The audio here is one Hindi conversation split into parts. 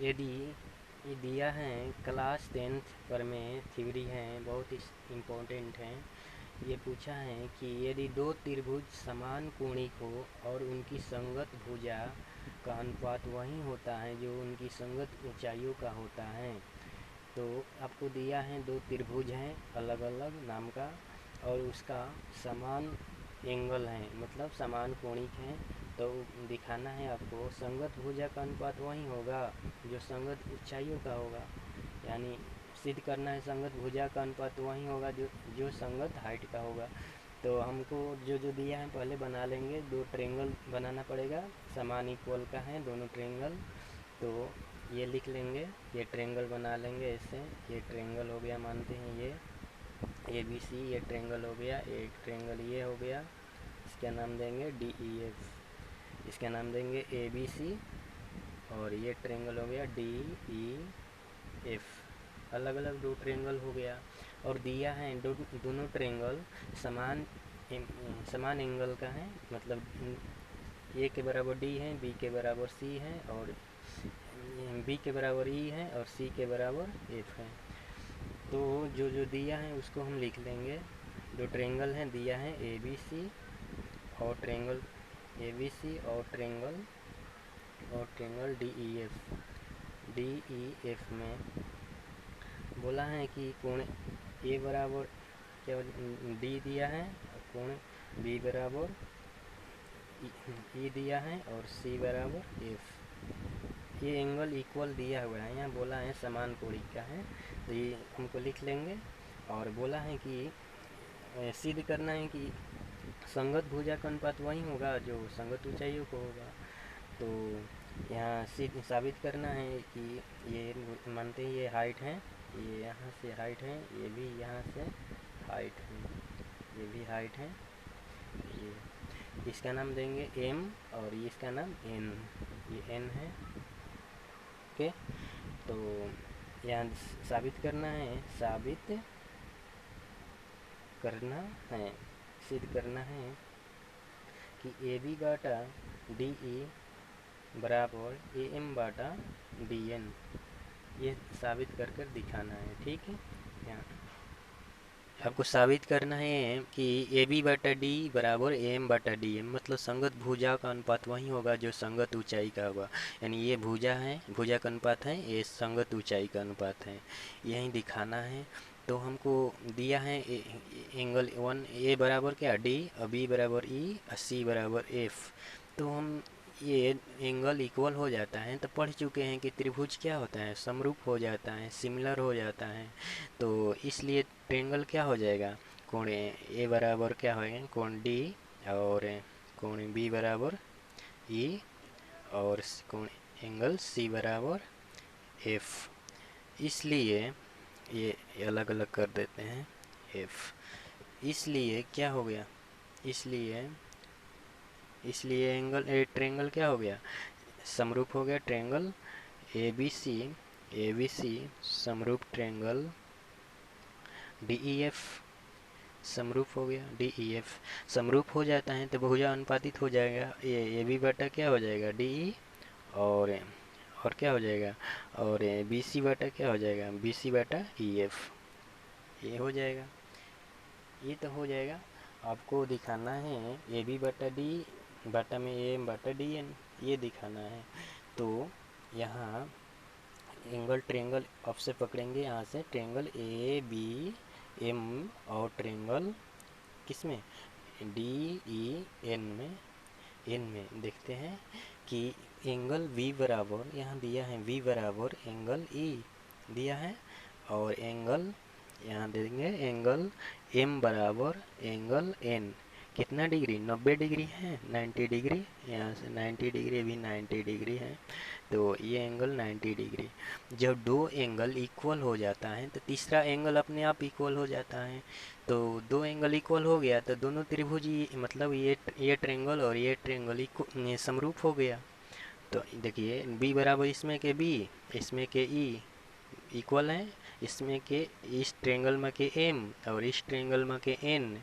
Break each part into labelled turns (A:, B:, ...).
A: यदि ये दिया है क्लास 10th पर में थ्योरी है, बहुत इम्पोर्टेंट है। ये पूछा है कि यदि दो त्रिभुज समान कोणिक हो और उनकी संगत भुजा का अनुपात वही होता है जो उनकी संगत ऊंचाइयों का होता है। तो आपको दिया है दो त्रिभुज हैं अलग अलग नाम का, और उसका समान एंगल है, मतलब समान कोणिक है। तो दिखाना है आपको संगत भुजा का अनुपात वही होगा जो संगत ऊंचाइयों का होगा, यानी सिद्ध करना है संगत भुजा का अनुपात वही होगा जो जो संगत हाइट का होगा। तो हमको जो जो दिया है पहले बना लेंगे, दो ट्रेंगल बनाना पड़ेगा, समान इक्वल का है दोनों ट्रेंगल। तो ये लिख लेंगे, ये ट्रेंगल बना लेंगे इससे। ये ट्रेंगल हो गया, मानते हैं ये ए बी सी, ये ट्रेंगल हो गया, एक ट्रेंगल ये हो गया, इसका नाम देंगे डी ई एफ, इसका नाम देंगे ए बी सी। और ये ट्रेंगल हो गया डी ई एफ। अलग अलग दो ट्रेंगल हो गया। और दिया है दोनों ट्रेंगल समान समान एंगल का है, मतलब ए के बराबर डी है, बी के बराबर सी है, और बी के बराबर ई है, और सी के बराबर एफ है। तो जो जो दिया है उसको हम लिख लेंगे। जो ट्रेंगल है दिया है ए बी सी, और ट्रेंगल ए बी सी और triangle D E F. D E F में बोला है कि कोण ए बराबर क्या डी दिया है, कोण बी बराबर ई दिया है, और सी बराबर एफ। ये एंगल इक्वल दिया हुआ है, यहाँ बोला है समान कोणिक का है, तो ये हमको लिख लेंगे। और बोला है कि सिद्ध करना है कि संगत भुजा का अनुपात वही होगा जो संगत ऊंचाइयों को होगा। तो यहाँ सिद्ध साबित करना है कि ये मानते हैं ये हाइट है, ये यहाँ से हाइट है, ये भी यहाँ से हाइट है, ये भी हाइट है। ये इसका नाम देंगे एम, और ये इसका नाम एन, ये एन है। ओके, तो यहाँ साबित करना है, साबित करना है, सिद्ध करना है कि A B Bata D E बराबर ए एम बाटा डी एन। ये साबित कर कर दिखाना है, ठीक है। यहाँ आपको साबित करना है कि ए बी बटा डी बराबर ए एम बटा डी एम, मतलब संगत भुजा का अनुपात वही होगा जो संगत ऊंचाई का होगा। यानी ये भुजा है, भुजा का अनुपात है, ये संगत ऊंचाई का अनुपात है, यही दिखाना है। तो हमको दिया है एंगल वन, ए बराबर क्या डी, और बी बराबर ई, और सी बराबर एफ। तो हम ये एंगल इक्वल हो जाता है, तो पढ़ चुके हैं कि त्रिभुज क्या होता है, समरूप हो जाता है, सिमिलर हो जाता है। तो इसलिए ट्रेंगल क्या हो जाएगा, कोण ए बराबर क्या होगा कोण डी, और कोण बी बराबर ई, और कोण एंगल सी बराबर एफ। इसलिए ये अलग अलग कर देते हैं एफ। इसलिए क्या हो गया, इसलिए इसलिए एंगल ट्रेंगल क्या हो गया, समरूप हो गया ट्रेंगल ए बी सी समरूप ट्रेंगल डी ई एफ, समरूप हो गया डी ई एफ। समरूप हो जाता है तो भुजा अनुपातित हो जाएगा, ये बी बटा क्या हो जाएगा डी ई, और क्या हो जाएगा, और बी सी बटा क्या हो जाएगा बी सी बटा ई एफ। ये हो जाएगा, ये तो हो जाएगा। आपको दिखाना है ए बी बटा डी बटा में ए एम बटा डी एन, ये दिखाना है। तो यहाँ एंगल ट्रेंगल आपसे पकड़ेंगे, यहाँ से ट्रेंगल ए बी एम, और ट्रेंगल किस में डी ई एन में देखते हैं कि एंगल वी बराबर यहाँ दिया है, वी बराबर एंगल ई दिया है, और एंगल यहाँ देंगे एंगल एम बराबर एंगल एन, कितना डिग्री 90 डिग्री है, 90 डिग्री, यहाँ से 90 डिग्री भी 90 डिग्री है। तो ये एंगल 90 डिग्री। जब दो एंगल इक्वल हो जाता है तो तीसरा एंगल अपने आप इक्वल हो जाता है। तो दो एंगल इक्वल हो गया तो दोनों त्रिभुज मतलब ये ट्रेंगल और ये ट्रेंगल समरूप हो गया। तो देखिए बी बराबर इसमें के बी, इसमें के ई इक्वल है, इसमें के इस ट्रेंगल में के एम और इस ट्रेंगल में के एन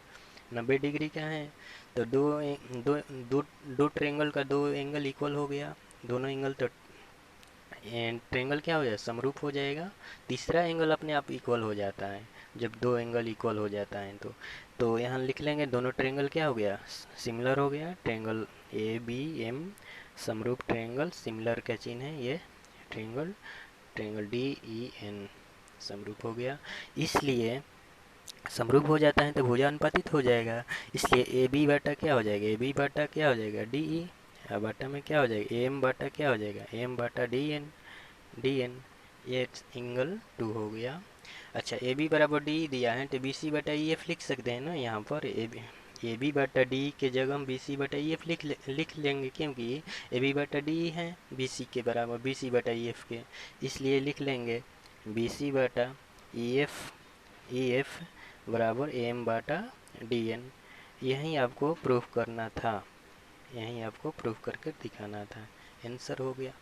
A: 90 डिग्री का है। तो दो ट्रेंगल का दो एंगल इक्वल हो गया, दोनों एंगल तो ट्रेंगल क्या हो जाएगा, समरूप हो जाएगा। तीसरा एंगल अपने आप इक्वल हो जाता है जब दो एंगल इक्वल हो जाता है तो यहाँ लिख लेंगे दोनों ट्रेंगल क्या हो गया, सिमिलर हो गया। ट्रेंगल ए बी एम समरूप ट्रेंगल, सिमिलर का चिन्ह है ये triangle, triangle D E N समरूप हो गया। इसलिए समरूप हो जाता है तो भुजानुपातित हो जाएगा। इसलिए ए बी बटा क्या हो जाएगा, ए बी बटा क्या हो जाएगा डी ई, बटा में क्या हो जाएगा एम बटा क्या हो जाएगा एम बटा डी एन, डी एन, ये एंगल 2 हो गया। अच्छा ए बी बराबर डी दिया है तो बी सी बटा ई एफ लिख सकते हैं ना, यहाँ पर ए बी बटा डी के जगह हम बी सी बटा ई एफ लिख लेंगे, क्योंकि ए बी बटा डी है बी सी के बराबर, बी सी बटा ई एफ के, इसलिए लिख लेंगे बी सी बटा ई एफ बराबर एम बटा डी एन। यही आपको प्रूफ करना था, यही आपको प्रूफ करके दिखाना था, आंसर हो गया।